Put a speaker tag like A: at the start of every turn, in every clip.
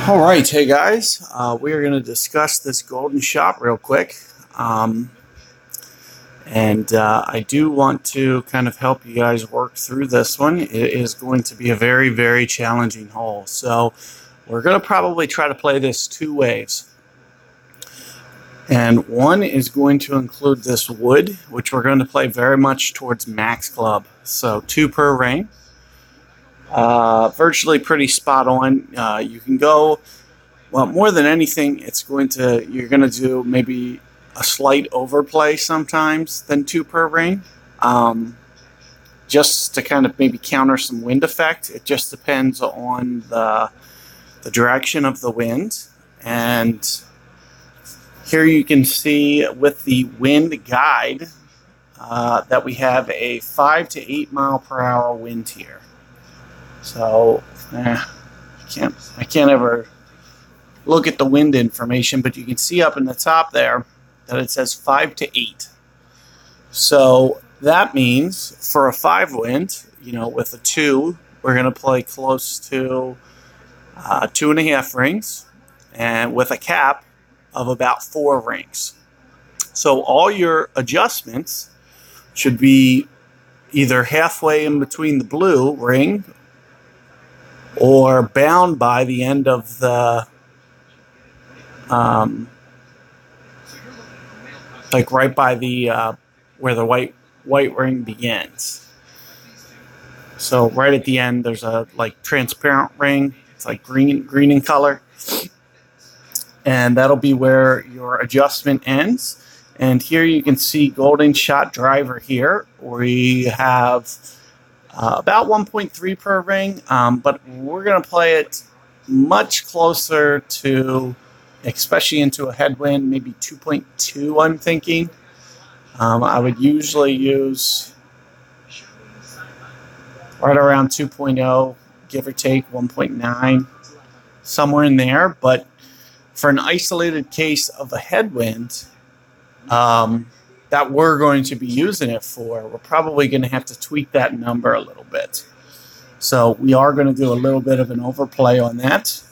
A: All right, hey guys, we are going to discuss this golden shot real quick. I do want to kind of help you guys work through this one. It is going to be a very, very challenging hole. So we're going to probably try to play this two ways. And one is going to include this wood, which we're going to play very much towards max club. So 2 per ring. Virtually pretty spot on. You can go, well, more than anything, you're going to do maybe a slight overplay sometimes than 2 per ring. Just to kind of maybe counter some wind effect. It just depends on the direction of the wind. And here you can see with the wind guide that we have a 5 to 8 mile per hour wind here. So I can't ever look at the wind information, but you can see up in the top there that it says 5 to 8. So that means for a 5 wind, with a 2, we're going to play close to 2.5 rings, and with a cap of about 4 rings. So all your adjustments should be either halfway in between the blue ring or bound by the end of the like right by the where the white ring begins. So right at the end there's a transparent ring. It's like green in color. And that'll be where your adjustment ends. And here you can see golden shot driver here. We have about 1.3 per ring, but we're going to play it much closer to, especially into a headwind, maybe 2.2, I'm thinking. I would usually use right around 2.0, give or take 1.9, somewhere in there. But for an isolated case of a headwind that we're going to be using it for, we're probably going to have to tweak that number a little bit. So we are going to do a little bit of an overplay on that.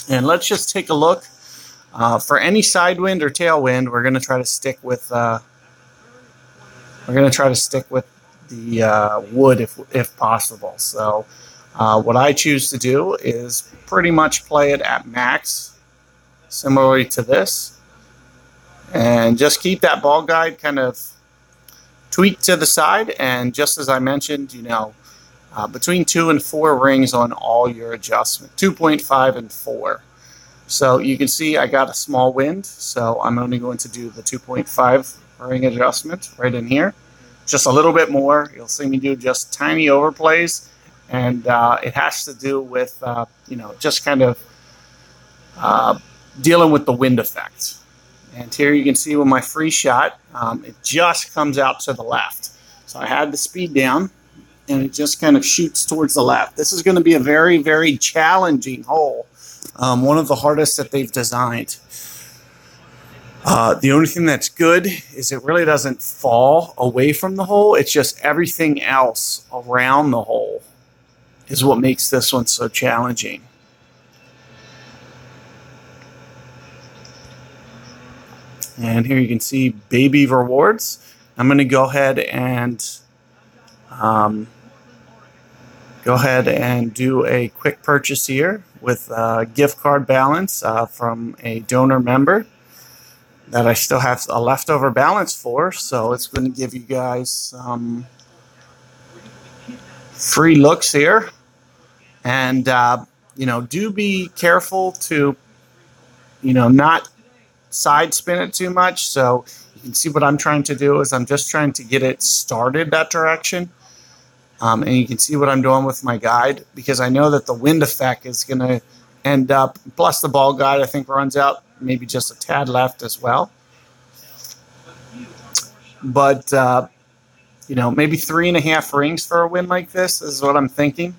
A: And let's just take a look. For any side wind or tailwind, we're going to try to stick with the wood if possible. So what I choose to do is pretty much play it at max, similarly to this. And just keep that ball guide kind of tweaked to the side. And just as I mentioned, between 2 and 4 rings on all your adjustment, 2.5 and 4. So you can see I got a small wind, so I'm only going to do the 2.5 ring adjustment right in here. Just a little bit more. You'll see me do just tiny overplays. And it has to do with, just kind of dealing with the wind effect. And here you can see with my free shot, it just comes out to the left. So I had the speed down, and it just kind of shoots towards the left. This is going to be a very, very challenging hole. One of the hardest that they've designed. The only thing that's good is it really doesn't fall away from the hole. It's just everything else around the hole is what makes this one so challenging. And here you can see baby rewards. I'm going to go ahead and do a quick purchase here with a gift card balance from a donor member that I still have a leftover balance for. So it's going to give you guys some free looks here. And, do be careful to, not side spin it too much. So you can see what I'm trying to do is I'm just trying to get it started that direction. And you can see what I'm doing with my guide, because I know that the wind effect is going to end up, plus the ball guide I think runs out maybe just a tad left as well. But, maybe 3.5 rings for a wind like this is what I'm thinking.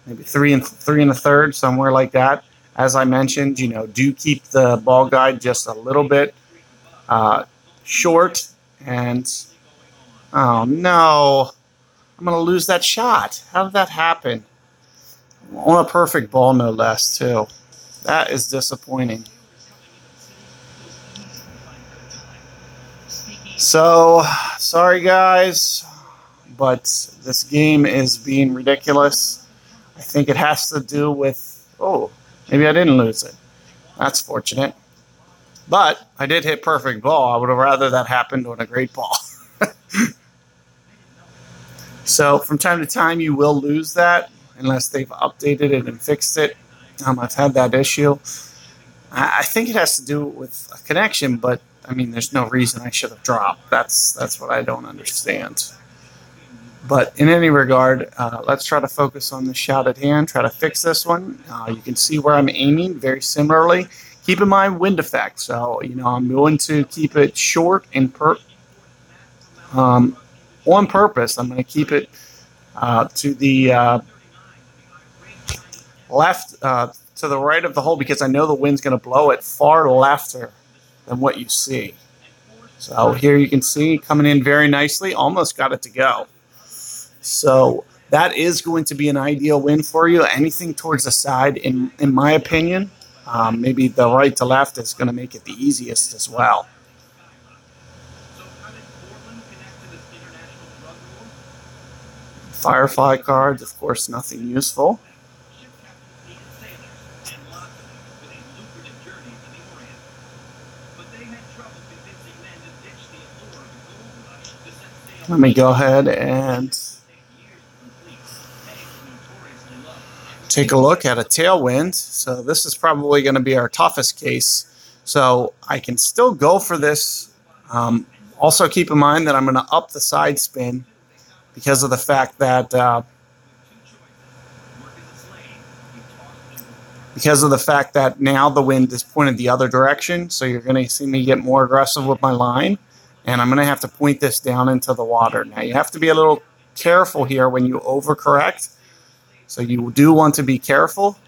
A: Maybe 3 and 1/3, somewhere like that. As I mentioned, do keep the ball guide just a little bit short. And, oh no, I'm going to lose that shot. How did that happen? On a perfect ball, no less, too. That is disappointing. So, sorry guys, but this game is being ridiculous. I think it has to do with... Oh, maybe I didn't lose it. That's fortunate. But I did hit perfect ball. I would have rather that happened on a great ball. So from time to time, you will lose that unless they've updated it and fixed it. I've had that issue. I think it has to do with a connection, but I mean, there's no reason I should have dropped. That's what I don't understand. But in any regard, let's try to focus on the shot at hand, try to fix this one. You can see where I'm aiming very similarly. Keep in mind wind effect. So, I'm going to keep it short and on purpose. I'm going to keep it to the left, to the right of the hole, because I know the wind's going to blow it far lefter than what you see. So here you can see coming in very nicely, almost got it to go. So that is going to be an ideal win for you. Anything towards the side, in my opinion, maybe the right to left is going to make it the easiest as well. Firefly cards, of course, nothing useful. Let me go ahead and take a look at a tailwind. So this is probably going to be our toughest case. So I can still go for this. Also keep in mind that I'm going to up the side spin because of the fact that now the wind is pointed the other direction. So you're going to see me get more aggressive with my line. And I'm going to have to point this down into the water. Now, you have to be a little careful here when you overcorrect. So you do want to be careful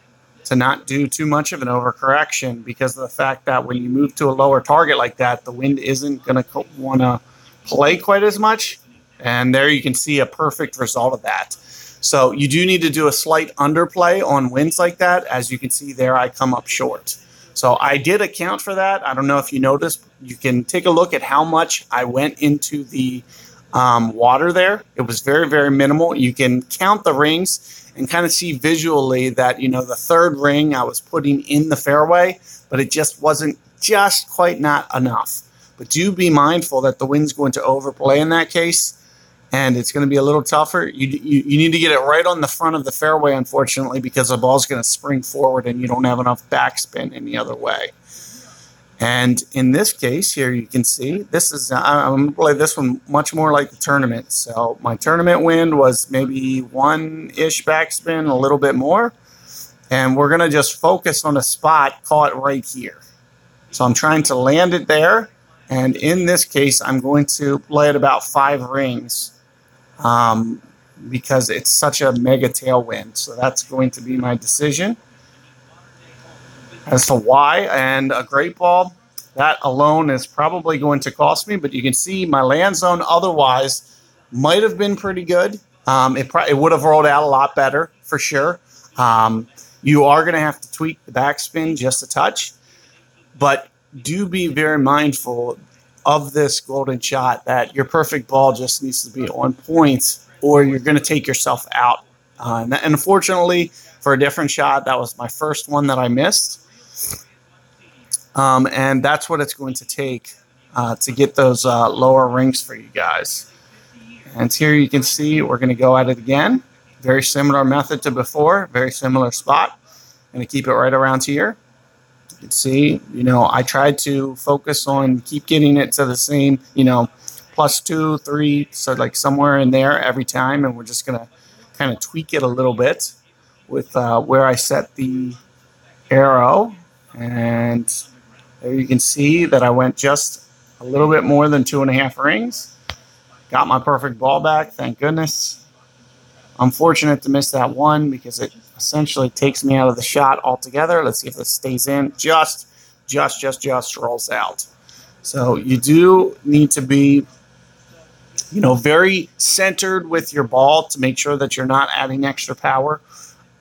A: to not do too much of an overcorrection because of the fact that when you move to a lower target like that, the wind isn't going to want to play quite as much. And there you can see a perfect result of that. So you do need to do a slight underplay on winds like that. As you can see there, I come up short. So I did account for that. I don't know if you noticed. You can take a look at how much I went into the water there. It was very, very minimal. You can count the rings and kind of see visually that, the third ring I was putting in the fairway, but it just wasn't just quite not enough. But do be mindful that the wind's going to overplay in that case, and it's going to be a little tougher. You need to get it right on the front of the fairway, unfortunately, because the ball's going to spring forward and you don't have enough backspin any other way. And in this case here, you can see, I'm going to play this one much more like the tournament. So my tournament wind was maybe one-ish backspin, a little bit more. And we're going to just focus on a spot, call it right here. So I'm trying to land it there. And in this case, I'm going to play it about 5 rings. Because it's such a mega tailwind. So that's going to be my decision as to why. And a great ball, that alone is probably going to cost me. But you can see my land zone otherwise might have been pretty good. It would have rolled out a lot better for sure. You are going to have to tweak the backspin just a touch. But do be very mindful of this golden shot that your perfect ball just needs to be on point or you're going to take yourself out. And unfortunately, for a different shot, that was my first one that I missed. And that's what it's going to take to get those lower rings for you guys. And here you can see we're going to go at it again. Very similar method to before, very similar spot. I'm going to keep it right around here. You can see, I tried to focus on keep getting it to the same, +2, 3, so like somewhere in there every time. And we're just going to kind of tweak it a little bit with where I set the arrow. And there you can see that I went just a little bit more than 2.5 rings. Got my perfect ball back, thank goodness. Unfortunate to miss that one because it essentially takes me out of the shot altogether. Let's see if this stays in. Just rolls out. So you do need to be, very centered with your ball to make sure that you're not adding extra power.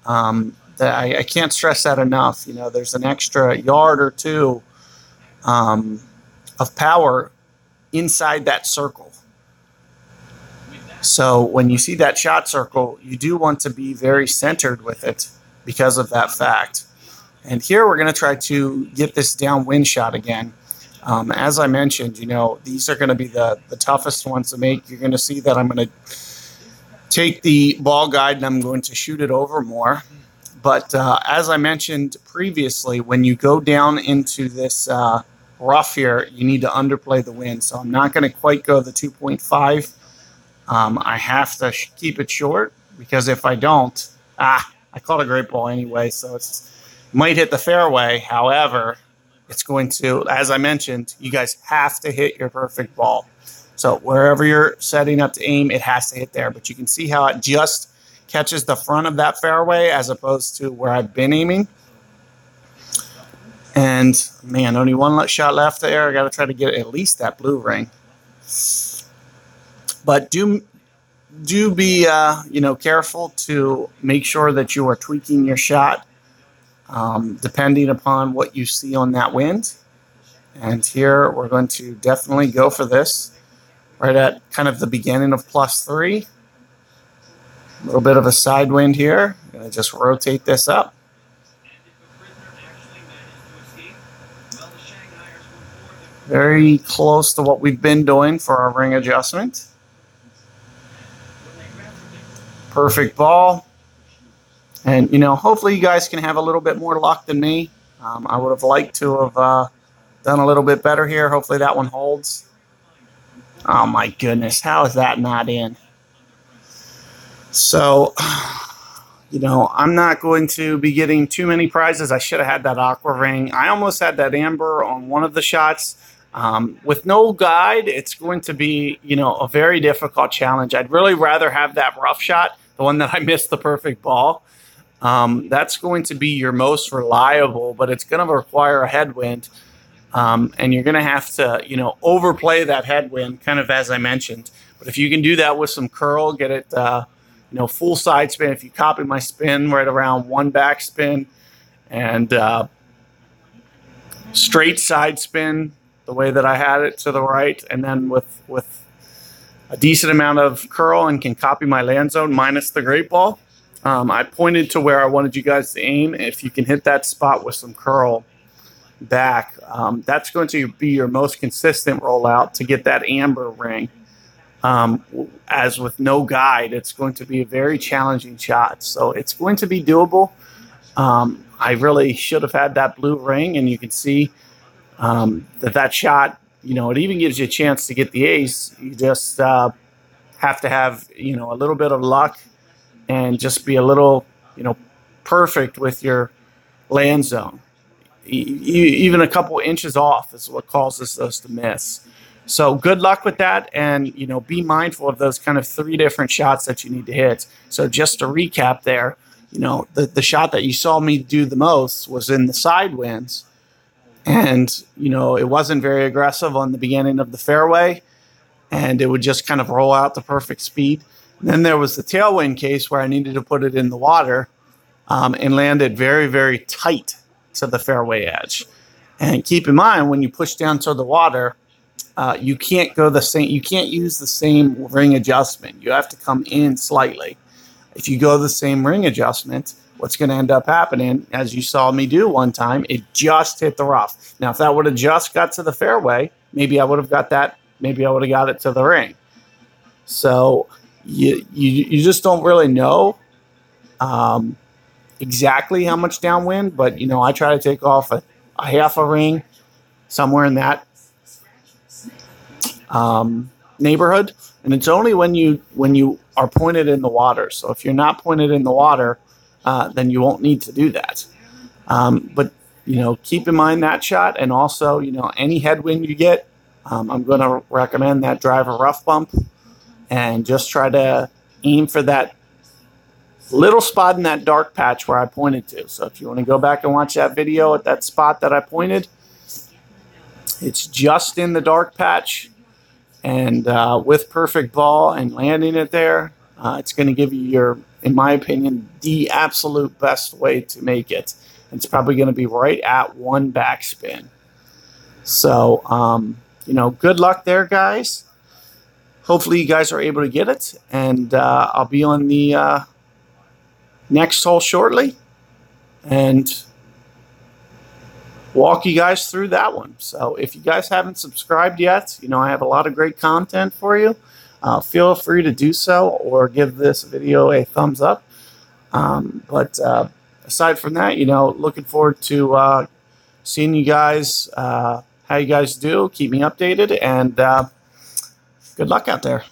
A: I can't stress that enough. You know, there's an extra yard or two of power inside that circle. So when you see that shot circle, you do want to be very centered with it because of that fact. And here we're going to try to get this downwind shot again. As I mentioned, you know, these are going to be the toughest ones to make. You're going to see that I'm going to take the ball guide and I'm going to shoot it over more. But as I mentioned previously, when you go down into this rough here, you need to underplay the wind. So I'm not going to quite go the 2.5. I have to keep it short because if I don't, I caught a great ball anyway, so it might hit the fairway. However, it's going to, as I mentioned, you guys have to hit your perfect ball. So wherever you're setting up to aim, it has to hit there. But you can see how it just catches the front of that fairway as opposed to where I've been aiming. And, man, only one shot left there. I got to try to get at least that blue ring. But do be careful to make sure that you are tweaking your shot depending upon what you see on that wind. And here we're going to definitely go for this right at kind of the beginning of +3. A little bit of a side wind here. I'm going to just rotate this up. Very close to what we've been doing for our ring adjustment. Perfect ball. And, you know, hopefully you guys can have a little bit more luck than me. I would have liked to have done a little bit better here. Hopefully that one holds. Oh, my goodness. How is that not in? So, you know, I'm not going to be getting too many prizes. I should have had that aqua ring. I almost had that amber on one of the shots. With no guide, it's going to be, you know, a very difficult challenge. I'd really rather have that rough shot, the one that I missed the perfect ball. That's going to be your most reliable, but it's going to require a headwind. And you're going to have to, you know, overplay that headwind, kind of as I mentioned. But if you can do that with some curl, get it, you know, full side spin. If you copy my spin right around one backspin and straight side spin, the way that I had it to the right, and then with a decent amount of curl and can copy my land zone minus the great ball. I pointed to where I wanted you guys to aim. If you can hit that spot with some curl back, that's going to be your most consistent rollout to get that amber ring. As with no guide, it's going to be a very challenging shot. So it's going to be doable. I really should have had that blue ring, and you can see that shot, you know, it even gives you a chance to get the ace. You just have to have, you know, a little bit of luck and just be a little, you know, perfect with your land zone. Even a couple inches off is what causes those to miss. So good luck with that, and, you know, be mindful of those kind of 3 different shots that you need to hit. So just to recap there, you know, the shot that you saw me do the most was in the side winds. And, you know, it wasn't very aggressive on the beginning of the fairway, and it would just kind of roll out the perfect speed. And then there was the tailwind case where I needed to put it in the water and land it very, very tight to the fairway edge. And keep in mind, when you push down to the water, you can't go the same. You can't use the same ring adjustment. You have to come in slightly. If you go the same ring adjustment, what's going to end up happening, as you saw me do one time, it just hit the rough. Now, if that would have just got to the fairway, maybe I would have got that. Maybe I would have got it to the ring. So you just don't really know exactly how much downwind, but, you know, I try to take off a half a ring, somewhere in that neighborhood. And it's only when you are pointed in the water. So if you're not pointed in the water, then you won't need to do that. But, you know, keep in mind that shot, and also, you know, any headwind you get, I'm going to recommend that driver rough bump, and just try to aim for that little spot in that dark patch where I pointed to. So if you want to go back and watch that video at that spot that I pointed, it's just in the dark patch. And with perfect ball and landing it there, it's going to give you your in my opinion, the absolute best way to make it. It's probably going to be right at 1 backspin. So, you know, good luck there, guys. Hopefully you guys are able to get it, and I'll be on the next hole shortly and walk you guys through that one. So if you guys haven't subscribed yet, you know, I have a lot of great content for you. Feel free to do so or give this video a thumbs up. But aside from that, you know, looking forward to seeing you guys, how you guys do. Keep me updated, and good luck out there.